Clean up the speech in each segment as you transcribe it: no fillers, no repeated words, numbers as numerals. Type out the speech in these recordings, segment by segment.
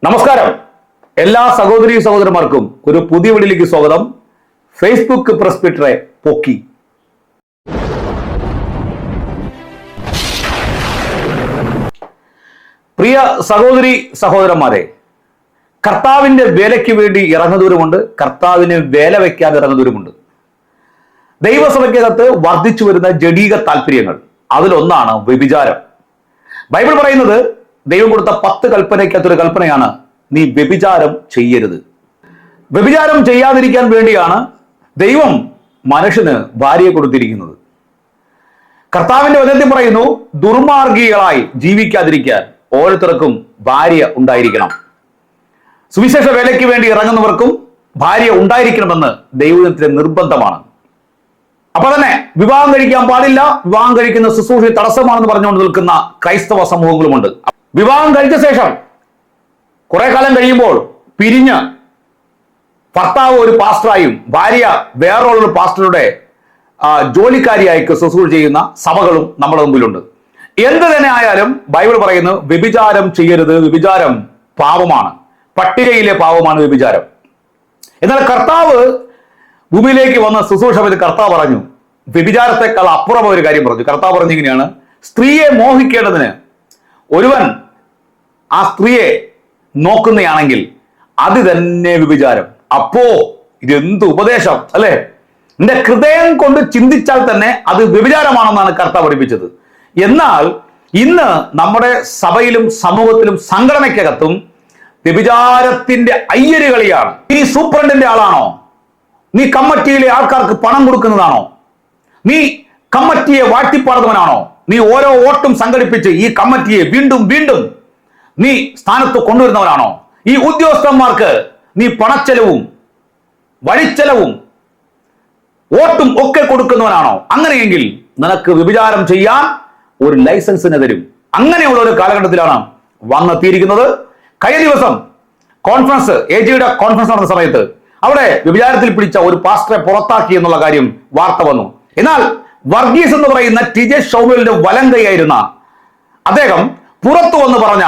നമസ്കാരം. എല്ലാ സഹോദരീ സഹോദരന്മാർക്കും ഒരു പുതിയ വീഡിയോയിലേക്ക് സ്വാഗതം. ഫേസ്ബുക്ക് പ്രസ് ട്വിറ്ററെ പൊക്കി. പ്രിയ സഹോദരി സഹോദരന്മാരെ, കർത്താവിന്റെ വേലയ്ക്ക് വേണ്ടി ഇറങ്ങുന്നവരുമുണ്ട്, കർത്താവിന് വേല വയ്ക്കാതെ ഇറങ്ങുന്നവരുമുണ്ട്. ദൈവസഭയ്ക്കകത്ത് വർദ്ധിച്ചു വരുന്ന ജഡീക താല്പര്യങ്ങൾ, അതിലൊന്നാണ് വ്യഭിചാരം. ബൈബിൾ പറയുന്നത് ദൈവം കൊടുത്ത 10 കൽപ്പനയ്ക്കകത്തൊരു കൽപ്പനയാണ്, നീ വ്യഭിചാരം ചെയ്യരുത്. വ്യഭിചാരം ചെയ്യാതിരിക്കാൻ വേണ്ടിയാണ് ദൈവം മനുഷ്യന് ഭാര്യയെ കൊടുത്തിരിക്കുന്നത്. കർത്താവിന്റെ വചനത്തിൽ പറയുന്നു, ദുർമാർഗികളായി ജീവിക്കാതിരിക്കാൻ ഓരോരുത്തർക്കും ഭാര്യ ഉണ്ടായിരിക്കണം. സുവിശേഷ വേലയ്ക്ക് വേണ്ടി ഇറങ്ങുന്നവർക്കും ഭാര്യ ഉണ്ടായിരിക്കണമെന്ന് ദൈവത്തിന്റെ നിർബന്ധമാണ്. അപ്പൊ തന്നെ വിവാഹം കഴിക്കാൻ പാടില്ല, വിവാഹം കഴിക്കുന്ന ശുശ്രൂഷ തടസ്സമാണെന്ന് പറഞ്ഞുകൊണ്ട് നിൽക്കുന്ന ക്രൈസ്തവ സമൂഹങ്ങളുമുണ്ട്. വിവാഹം കഴിച്ച ശേഷം കുറെ കാലം കഴിയുമ്പോൾ പിരിഞ്ഞ് ഭർത്താവ് ഒരു പാസ്റ്ററായും ഭാര്യ വേറൊരു പാസ്റ്ററുടെ ജോലിക്കാരിയായി ശുശ്രൂഷ ചെയ്യുന്ന സഭകളും നമ്മുടെ മുമ്പിലുണ്ട്. എന്ത് തന്നെ ആയാലും ബൈബിൾ പറയുന്നു, വ്യഭിചാരം ചെയ്യരുത്, വ്യഭിചാരം പാപമാണ്, പട്ടികയിലെ പാപമാണ് വ്യഭിചാരം. എന്നാൽ കർത്താവ് ഭൂമിയിലേക്ക് വന്ന ശുശ്രൂഷ കർത്താവ് പറഞ്ഞു, വ്യഭിചാരത്തെക്കാൾ അപ്പുറം ഒരു കാര്യം പറഞ്ഞു. കർത്താവ് പറഞ്ഞു ഇങ്ങനെയാണ്, സ്ത്രീയെ മോഹിക്കേണ്ടതിന് ഒരുവൻ ആ സ്ത്രീയെ നോക്കുന്നയാണെങ്കിൽ അത് തന്നെ വ്യഭിചാരം. അപ്പോ ഇതെന്ത് ഉപദേശം അല്ലെ! എന്റെ ഹൃദയം കൊണ്ട് ചിന്തിച്ചാൽ തന്നെ അത് വ്യഭിചാരമാണെന്നാണ് കർത്താവ് പഠിപ്പിച്ചത്. എന്നാൽ ഇന്ന് നമ്മുടെ സഭയിലും സമൂഹത്തിലും സംഘടനയ്ക്കകത്തും വ്യഭിചാരത്തിന്റെ അയ്യരുകളിയാണ്. നീ സൂപ്രണ്ടിന്റെ ആളാണോ? നീ കമ്മിറ്റിയിലെ ആൾക്കാർക്ക് പണം കൊടുക്കുന്നതാണോ? നീ കമ്മിറ്റിയെ വാഴ്ത്തിപ്പാടുന്നവനാണോ? നീ ഓരോ വോട്ടും സംഘടിപ്പിച്ച് ഈ കമ്മിറ്റിയെ വീണ്ടും വീണ്ടും നീ സ്ഥാനത്ത് കൊണ്ടുവരുന്നവനാണോ? ഈ ഉദ്യോഗസ്ഥന്മാർക്ക് നീ പണച്ചെലവും വഴിച്ചെലവും വോട്ടും ഒക്കെ കൊടുക്കുന്നവനാണോ? അങ്ങനെയെങ്കിൽ നിനക്ക് വ്യഭിചാരം ചെയ്യാൻ ഒരു ലൈസൻസിന് തരും. അങ്ങനെയുള്ള ഒരു കാലഘട്ടത്തിലാണ് വന്നെത്തിയിരിക്കുന്നത്. കഴിഞ്ഞ ദിവസം കോൺഫറൻസ്, AG-യുടെ കോൺഫറൻസ് നടന്ന സമയത്ത് അവിടെ വ്യഭിചാരത്തിൽ പിടിച്ച ഒരു പാസ്റ്ററെ പുറത്താക്കി എന്നുള്ള കാര്യം വാർത്ത വന്നു. എന്നാൽ വർഗീസ് എന്ന് പറയുന്ന TJ ഷൗമിലിന്റെ വലങ്കയായിരുന്ന അദ്ദേഹം പുറത്തു വന്ന് പറഞ്ഞ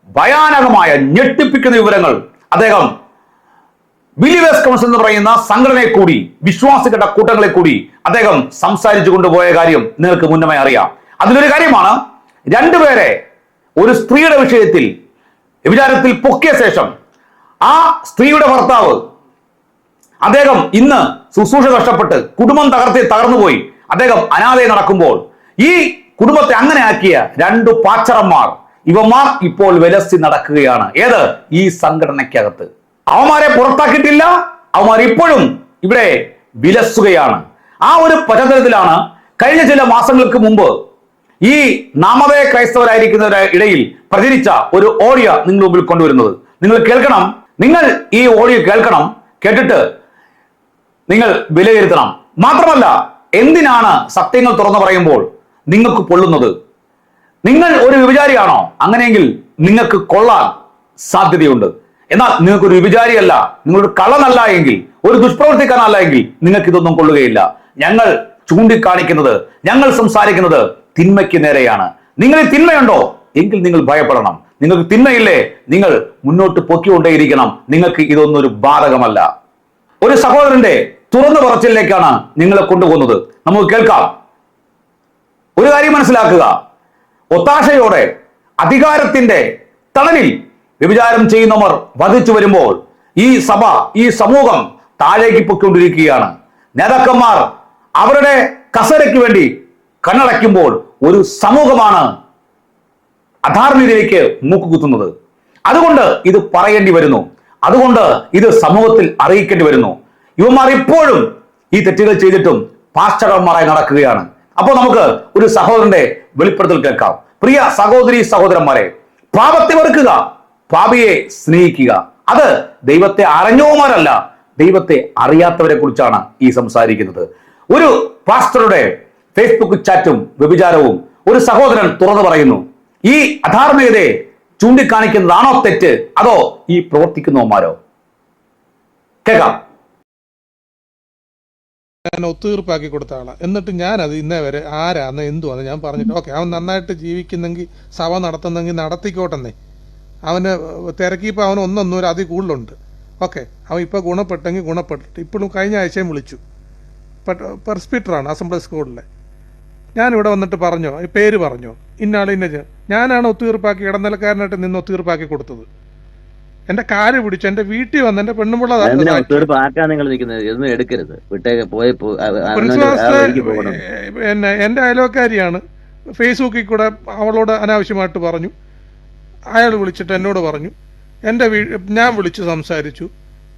ഭയാനകമായ ഞെട്ടിപ്പിക്കുന്ന വിവരങ്ങൾ അദ്ദേഹം ബിലീവേഴ്സ് കൗൺസിൽ എന്ന് പറയുന്ന സംഘടനയെ കൂടി, വിശ്വാസികളുടെ കൂട്ടങ്ങളെ കൂടി അദ്ദേഹം സംസാരിച്ചു കൊണ്ടുപോയ കാര്യം നിങ്ങൾക്ക് മുന്നമേ അറിയാം. അതിലൊരു കാര്യമാണ്, രണ്ടുപേരെ ഒരു സ്ത്രീയുടെ വിഷയത്തിൽ വ്യഭിചാരത്തിൽ പൊക്കിയ ശേഷം ആ സ്ത്രീയുടെ ഭർത്താവ് അദ്ദേഹം ഇന്ന് ശുശ്രൂഷ കഷ്ടപ്പെട്ട് കുടുംബം തകർന്നുപോയി, അദ്ദേഹം അനാഥയെ നടക്കുമ്പോൾ ഈ കുടുംബത്തെ അങ്ങനെ ആക്കിയ 2 പാച്ചറന്മാർ, ഇവന്മാർ ഇപ്പോൾ വിലസി നടക്കുകയാണ്. ഏത്? ഈ സംഘടനയ്ക്കകത്ത്. അവന്മാരെ പുറത്താക്കിയിട്ടില്ല, അവന്മാർ ഇപ്പോഴും ഇവിടെ വിലസുകയാണ്. ആ ഒരു പശ്ചാത്തലത്തിലാണ് കഴിഞ്ഞ ചില മാസങ്ങൾക്ക് മുമ്പ് ഈ നാമധേയ ക്രൈസ്തവരായിരിക്കുന്നവരുടെ ഇടയിൽ പ്രചരിച്ച ഒരു ഓഡിയോ നിങ്ങൾ മുമ്പിൽ കൊണ്ടുവരുന്നത്. നിങ്ങൾ കേൾക്കണം, നിങ്ങൾ ഈ ഓഡിയോ കേൾക്കണം, കേട്ടിട്ട് നിങ്ങൾ വിലയിരുത്തണം. മാത്രമല്ല, എന്തിനാണ് സത്യങ്ങൾ തുറന്നു പറയുമ്പോൾ നിങ്ങൾക്ക് പൊള്ളുന്നത്? നിങ്ങൾ ഒരു വ്യഭിചാരിയാണോ? അങ്ങനെയെങ്കിൽ നിങ്ങൾക്ക് കൊള്ളാൻ സാധ്യതയുണ്ട്. എന്നാൽ നിങ്ങൾക്കൊരു വ്യഭിചാരിയല്ല, നിങ്ങളൊരു കള്ളനല്ല എങ്കിൽ, ഒരു ദുഷ്പ്രവർത്തിക്കാനല്ല എങ്കിൽ നിങ്ങൾക്ക് ഇതൊന്നും കൊള്ളുകയില്ല. ഞങ്ങൾ ചൂണ്ടിക്കാണിക്കുന്നത്, ഞങ്ങൾ സംസാരിക്കുന്നത് തിന്മയ്ക്ക് നേരെയാണ്. നിങ്ങളിൽ തിന്മയുണ്ടോ എങ്കിൽ നിങ്ങൾ ഭയപ്പെടണം. നിങ്ങൾക്ക് തിന്മയില്ലേ, നിങ്ങൾ മുന്നോട്ട് പൊക്കിക്കൊണ്ടേയിരിക്കണം. നിങ്ങൾക്ക് ഇതൊന്നും ഒരു ബാധകമല്ല. ഒരു സഹോദരന്റെ തുറന്നു പറച്ചിലേക്കാണ് നിങ്ങളെ കൊണ്ടുപോകുന്നത്. നമുക്ക് കേൾക്കാം. ഒരു കാര്യം മനസ്സിലാക്കുക, ഒത്താശയോടെ അധികാരത്തിന്റെ തണലിൽ വ്യഭിചാരം ചെയ്യുന്നവർ വധിച്ചു വരുമ്പോൾ ഈ സഭ, ഈ സമൂഹം താഴേക്ക് പൊയ്ക്കൊണ്ടിരിക്കുകയാണ്. നേതാക്കന്മാർ അവരുടെ കസരയ്ക്ക് വേണ്ടി കണ്ണടയ്ക്കുമ്പോൾ ഒരു സമൂഹമാണ് അധാർമികതയിലേക്ക് മൂക്കുകുത്തുന്നത്. അതുകൊണ്ട് ഇത് പറയേണ്ടി വരുന്നു, അതുകൊണ്ട് ഇത് സമൂഹത്തിൽ അറിയിക്കേണ്ടി വരുന്നു. ഇവന്മാർ ഇപ്പോഴും ഈ തെറ്റുകൾ ചെയ്തിട്ടും പാസ്റ്റർമാരായി നടക്കുകയാണ്. അപ്പോൾ നമുക്ക് ഒരു സഹോദരന്റെ വെളിപ്പെടുത്തൽ കേൾക്കാം. പ്രിയ സഹോദരി സഹോദരന്മാരെ, പാപത്തെ വെറുക്കുക, പാപിയെ സ്നേഹിക്കുക. അത് ദൈവത്തെ അറിഞ്ഞവന്മാരല്ല, ദൈവത്തെ അറിയാത്തവരെ കുറിച്ചാണ് ഈ സംസാരിക്കുന്നത്. ഒരു പാസ്റ്ററുടെ ഫേസ്ബുക്ക് ചാറ്റും വ്യഭിചാരവും ഒരു സഹോദരൻ തുറന്നു പറയുന്നു. ഈ അധാർമികതയെ ചൂണ്ടിക്കാണിക്കുന്നതാണോ തെറ്റ്, അതോ ഈ പ്രവർത്തിക്കുന്നവന്മാരോ? കേൾക്കാം. ഞാൻ ഒത്തുതീർപ്പാക്കി കൊടുത്ത ആളാണ്. എന്നിട്ട് ഞാനത് ഇന്നേ വരെ ആരാന്ന് എന്തുവാന്ന് ഞാൻ പറഞ്ഞിട്ട്, ഓക്കെ അവൻ നന്നായിട്ട് ജീവിക്കുന്നെങ്കിൽ സഭ നടത്തുന്നെങ്കിൽ നടത്തിക്കോട്ടെന്നേ, അവന് തിരക്കിയപ്പോൾ അവൻ ഒന്നൊന്നും അതിൽ കൂടുതലുണ്ട്. ഓക്കെ, അവൻ ഇപ്പോൾ ഗുണപ്പെട്ടെങ്കിൽ ഗുണപ്പെട്ടിട്ട് ഇപ്പോഴും കഴിഞ്ഞ ആഴ്ചയും വിളിച്ചു. പെർസ്പീറ്ററാണ് അസംബ്ലി സ്കൂളിലെ. ഞാനിവിടെ വന്നിട്ട് പറഞ്ഞോ, ഈ പേര് പറഞ്ഞോ, ഇന്നാൾ ഞാനാണ് ഒത്തുതീർപ്പാക്കി ഇടനിലക്കാരനായിട്ട് നിന്ന് ഒത്തുതീർപ്പാക്കി കൊടുത്തത്. എന്റെ കാല് പിടിച്ചു, എന്റെ വീട്ടിൽ വന്ന് എന്റെ പെണ്ണുമ്പിള്ള പിന്നെ എന്റെ അയൽവക്കാരിയാണ്. ഫേസ്ബുക്കിൽ കൂടെ അവളോട് അനാവശ്യമായിട്ട് പറഞ്ഞു. അയാൾ വിളിച്ചിട്ട് എന്നോട് പറഞ്ഞു, ഞാൻ വിളിച്ച് സംസാരിച്ചു.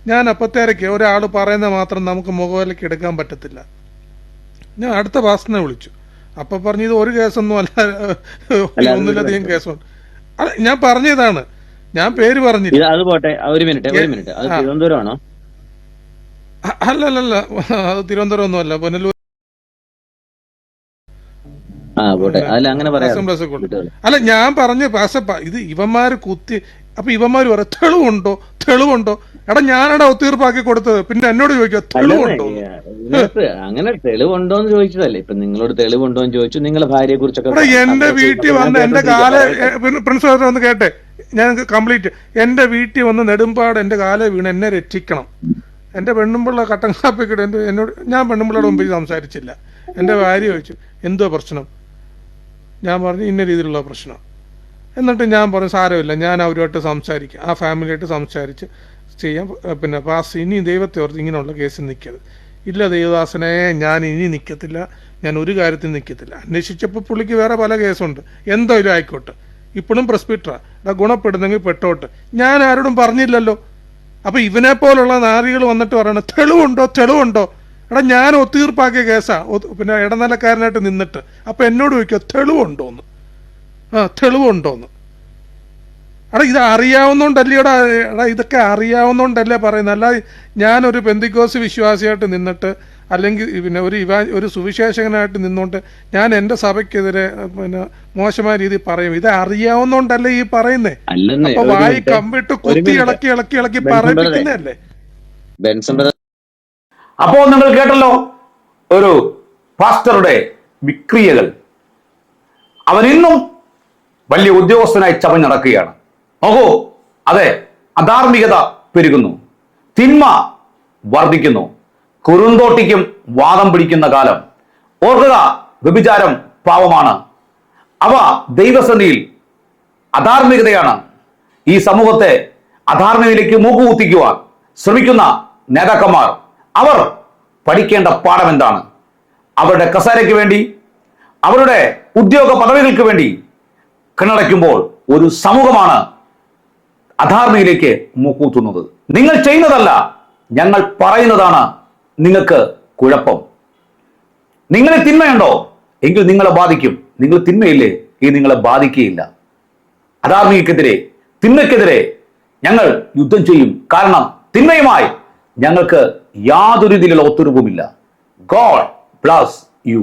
ഞാൻ അപ്പത്തേരയ്ക്ക് ഒരാൾ പറയുന്ന മാത്രം നമുക്ക് മുഖവിലയ്ക്ക് എടുക്കാൻ പറ്റത്തില്ല. ഞാൻ അടുത്ത പാസ്റ്ററിനെ വിളിച്ചു. അപ്പൊ പറഞ്ഞു ഇത് ഒരു കേസൊന്നും അല്ല, ഒന്നിലധികം കേസുണ്ട്. അല്ല, ഞാൻ പറഞ്ഞതാണ്, ഞാൻ പേര് പറഞ്ഞില്ല. അത് പോട്ടെ, ഒരു മിനിറ്റ് അത് തിരുവനന്തപുരമാണോ? അല്ലല്ല, അത് തിരുവനന്തപുരം ഒന്നും അല്ല, പുനലൂർ. അല്ല, ഞാൻ പറഞ്ഞു ഇത് ഇവന്മാര് കുത്തി. അപ്പൊ ഇവന്മാര് പറയാം തെളിവുണ്ടോ? എടാ, ഞാനടാ ഒത്തീർപ്പാക്കി കൊടുത്തത്. പിന്നെ എന്നോട് ചോദിക്കുക തെളിവുണ്ടോ? അങ്ങനെ തെളിവുണ്ടോന്ന് ചോദിച്ചതല്ലേ. ഇപ്പൊ നിങ്ങളോട് തെളിവുണ്ടോന്ന് ചോദിച്ചു. നിങ്ങളെ ഭാര്യയെ കുറിച്ചൊക്കെ എന്റെ വീട്ടിൽ വന്ന് എന്റെ കാല് പ്രിൻസിപ്പൽ ഒന്ന് കേട്ടെ, ഞാൻ കംപ്ലീറ്റ്. എന്റെ വീട്ടിൽ വന്ന് നെടുമ്പാട് എന്റെ കാലെ വീണ് എന്നെ രക്ഷിക്കണം. എന്റെ പെണ്ണുമ്പിള്ള കട്ടൻ കാപ്പിക്കിട്ട് എന്നോട്, ഞാൻ പെണ്ണുമ്പിള്ളയുടെ മുമ്പിൽ സംസാരിച്ചില്ല. എന്റെ ഭാര്യ ചോദിച്ചു എന്തോ പ്രശ്നം. ഞാൻ പറഞ്ഞു ഇന്ന രീതിയിലുള്ള പ്രശ്നം. എന്നിട്ട് ഞാൻ പറഞ്ഞു സാരമില്ല, ഞാൻ അവരുമായിട്ട് സംസാരിക്കാം, ആ ഫാമിലിയായിട്ട് സംസാരിച്ച് ചെയ്യാം. പിന്നെ പാസ് ഇനി ദൈവത്തെ ഓർത്ത് ഇങ്ങനെയുള്ള കേസിൽ നിൽക്കരുത്. ഇല്ല ദേവദാസനെ, ഞാൻ ഇനി നിൽക്കത്തില്ല, ഞാൻ ഒരു കാര്യത്തിൽ നിൽക്കത്തില്ല. അന്വേഷിച്ചപ്പോൾ പുള്ളിക്ക് വേറെ പല കേസുണ്ട്, എന്തായാലും ആയിക്കോട്ടെ. ഇപ്പോഴും പ്രസ്പീറ്ററാ, ഗുണപ്പെടുന്നെങ്കിൽ പെട്ടോട്ട്. ഞാൻ ആരോടും പറഞ്ഞില്ലല്ലോ. അപ്പൊ ഇവനെ പോലുള്ള നാരികൾ വന്നിട്ട് പറയണം തെളിവുണ്ടോ? എടാ, ഞാൻ ഒത്തീർപ്പാക്കിയ കേസാ, പിന്നെ ഇടനിലക്കാരനായിട്ട് നിന്നിട്ട്. അപ്പൊ എന്നോട് ചോദിക്കുക തെളിവുണ്ടോന്ന്. തെളിവുണ്ടോന്ന്. എടാ, ഇത് അറിയാവുന്നോണ്ടല്ലേടാ, ഇതൊക്കെ അറിയാവുന്നോണ്ടല്ലേ പറയുന്നത്. അല്ലാതെ ഞാനൊരു പെന്തിക്കോസ് വിശ്വാസിയായിട്ട് നിന്നിട്ട്, അല്ലെങ്കിൽ പിന്നെ ഒരു സുവിശേഷകനായിട്ട് നിന്നുകൊണ്ട് ഞാൻ എന്റെ സഭയ്ക്കെതിരെ പിന്നെ മോശമായ രീതി പറയും. ഇത് അറിയാവുന്നോണ്ടല്ലേ ഈ പറയുന്നേ. അപ്പൊ വായി കമ്പിട്ട് കുത്തി ഇളക്കി പറയിപ്പിക്കുന്നതല്ലേ. അപ്പോ നിങ്ങൾ കേട്ടല്ലോ ഒരു പാസ്റ്ററുടെ വിക്രിയകൾ. അവൻ ഇന്നും വലിയ ഉദ്യോഗസ്ഥനായി ചമഞ്ഞടക്കുകയാണ്. നോക്കൂ, അതെ, അധാർമികത പെരുകുന്നു, തിന്മ വർദ്ധിക്കുന്നു, കുറുന്തോട്ടിക്കും വാദം പിടിക്കുന്ന കാലം. ഓർക്കുക, വ്യഭിചാരം പാവമാണ്. അവ ദൈവസന്നിധിയിൽ അധാർമികതയാണ്. ഈ സമൂഹത്തെ അധാർമികതയിലേക്ക് മൂക്കുകുത്തിക്കുവാൻ ശ്രമിക്കുന്ന നേതാക്കന്മാർ, അവർ പഠിക്കേണ്ട പാഠം എന്താണ്? അവരുടെ കസേരയ്ക്ക് വേണ്ടി, അവരുടെ ഉദ്യോഗ പദവികൾക്ക് വേണ്ടി കണ്ണടയ്ക്കുമ്പോൾ ഒരു സമൂഹമാണ് അധാർമികതയിലേക്ക് മൂക്കുകുത്തുന്നത്. നിങ്ങൾ ചെയ്യുന്നതല്ല, ഞങ്ങൾ പറയുന്നതാണ് നിങ്ങൾക്ക് കുഴപ്പം. നിങ്ങളിൽ തിന്മയുണ്ടോ എങ്കിൽ നിങ്ങളെ ബാധിക്കും. നിങ്ങൾ തിന്മയില്ലേ എങ്കിൽ നിങ്ങളെ ബാധിക്കുകയില്ല. അധാർമികക്കെതിരെ, തിന്മയ്ക്കെതിരെ ഞങ്ങൾ യുദ്ധം ചെയ്യും. കാരണം തിന്മയുമായി ഞങ്ങൾക്ക് യാതൊരു രീതിയിലുള്ള ഒത്തുതീർപ്പുമില്ല. God bless you.